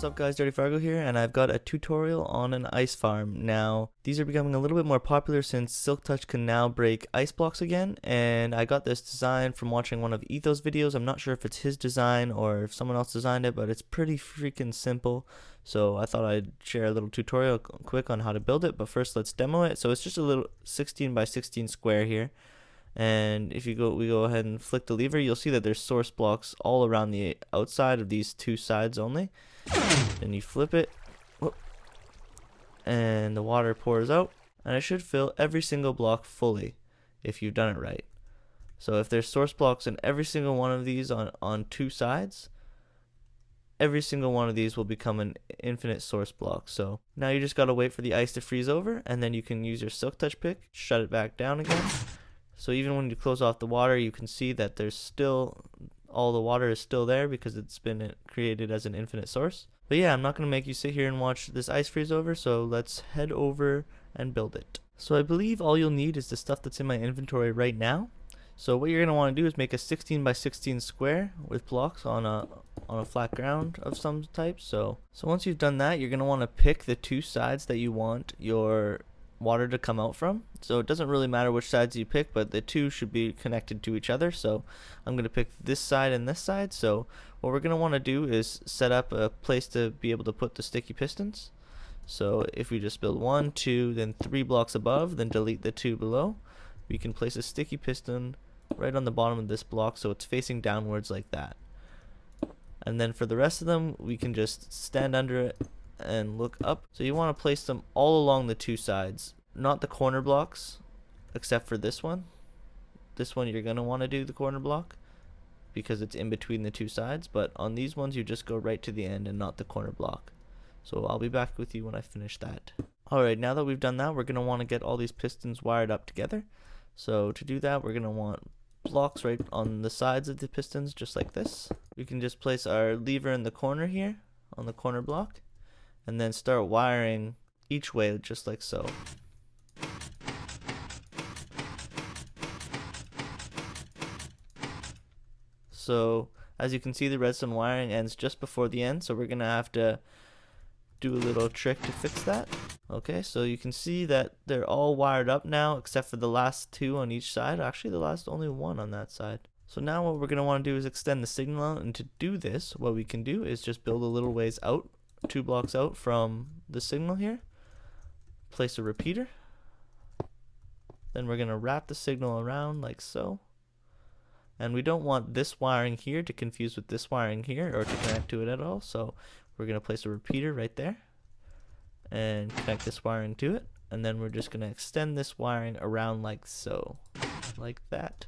What's up guys, DirtyFargo here, and I've got a tutorial on an ice farm. Now, these are becoming a little bit more popular since Silk Touch can now break ice blocks again, and I got this design from watching one of Etho's videos. I'm not sure if it's his design or if someone else designed it, but it's pretty freaking simple. So I thought I'd share a little tutorial quick on how to build it, but first let's demo it. So it's just a little 16 by 16 square here. And if we go ahead and flick the lever, you'll see that there's source blocks all around the outside of these two sides only. Then you flip it, whoop, and the water pours out, and it should fill every single block fully if you've done it right. So if there's source blocks in every single one of these on two sides, every single one of these will become an infinite source block. So now you just gotta wait for the ice to freeze over, and then you can use your Silk Touch pick, shut it back down again. So even when you close off the water, you can see that there's still, all the water is still there because it's been created as an infinite source. But yeah, I'm not going to make you sit here and watch this ice freeze over, so let's head over and build it. So I believe all you'll need is the stuff that's in my inventory right now. So what you're going to want to do is make a 16 by 16 square with blocks on a flat ground of some type. So once you've done that, you're going to want to pick the two sides that you want your water to come out from. So it doesn't really matter which sides you pick, but the two should be connected to each other. So I'm going to pick this side and this side. So what we're going to want to do is set up a place to be able to put the sticky pistons. So if we just build 1, 2, then 3 blocks above, then delete the 2 below, we can place a sticky piston right on the bottom of this block so it's facing downwards like that. And then for the rest of them, we can just stand under it and look up. So you want to place them all along the two sides, not the corner blocks, except for this one. This one you're going to want to do the corner block because it's in between the two sides, but on these ones you just go right to the end and not the corner block. So I'll be back with you when I finish that. Alright, now that we've done that, we're going to want to get all these pistons wired up together. So to do that, we're going to want blocks right on the sides of the pistons, just like this. We can just place our lever in the corner here, on the corner block, and then start wiring each way just like so. So as you can see, the redstone wiring ends just before the end, so we're gonna have to do a little trick to fix that. Okay, so you can see that they're all wired up now except for the last 2 on each side. Actually, the last only 1 on that side. So now what we're gonna want to do is extend the signal out, and to do this, what we can do is just build a little ways out, 2 blocks out from the signal here, place a repeater, then we're going to wrap the signal around like so, and we don't want this wiring here to confuse with this wiring here or to connect to it at all, so we're going to place a repeater right there and connect this wiring to it, and then we're just going to extend this wiring around like so, like that,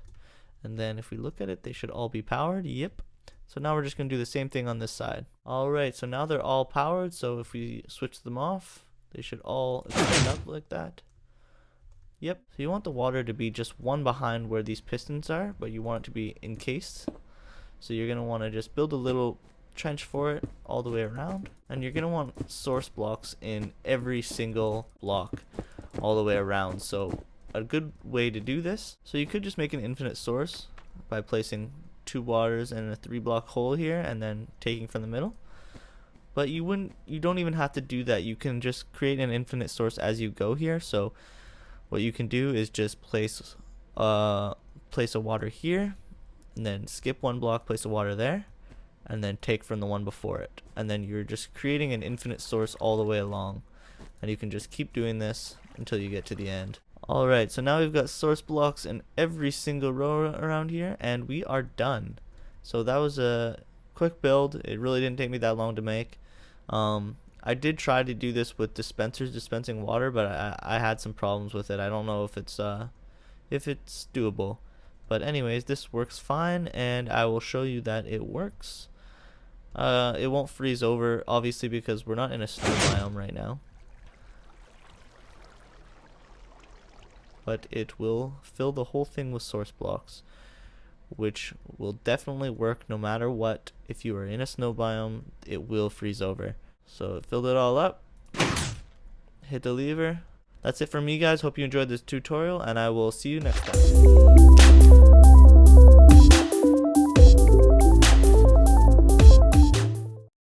and then if we look at it, they should all be powered. Yep. So now we're just going to do the same thing on this side. Alright, so now they're all powered, so if we switch them off, they should all extend up like that. Yep, so you want the water to be just one behind where these pistons are, but you want it to be encased. So you're going to want to just build a little trench for it all the way around. And you're going to want source blocks in every single block all the way around. So a good way to do this, so you could just make an infinite source by placing 2 waters and a 3 block hole here and then taking from the middle, but you don't even have to do that. You can just create an infinite source as you go here. So what you can do is just place a water here and then skip 1 block, place a water there, and then take from the one before it, and then you're just creating an infinite source all the way along, and you can just keep doing this until you get to the end. Alright, so now we've got source blocks in every single row around here, and we are done. So that was a quick build. It really didn't take me that long to make. I did try to do this with dispensers dispensing water, but I had some problems with it. I don't know if it's doable. But anyways, this works fine, and I will show you that it works. It won't freeze over, obviously, because we're not in a snow biome right now. But it will fill the whole thing with source blocks, which will definitely work no matter what. If you are in a snow biome, it will freeze over. So it filled it all up, hit the lever. That's it for me, guys. Hope you enjoyed this tutorial, and I will see you next time.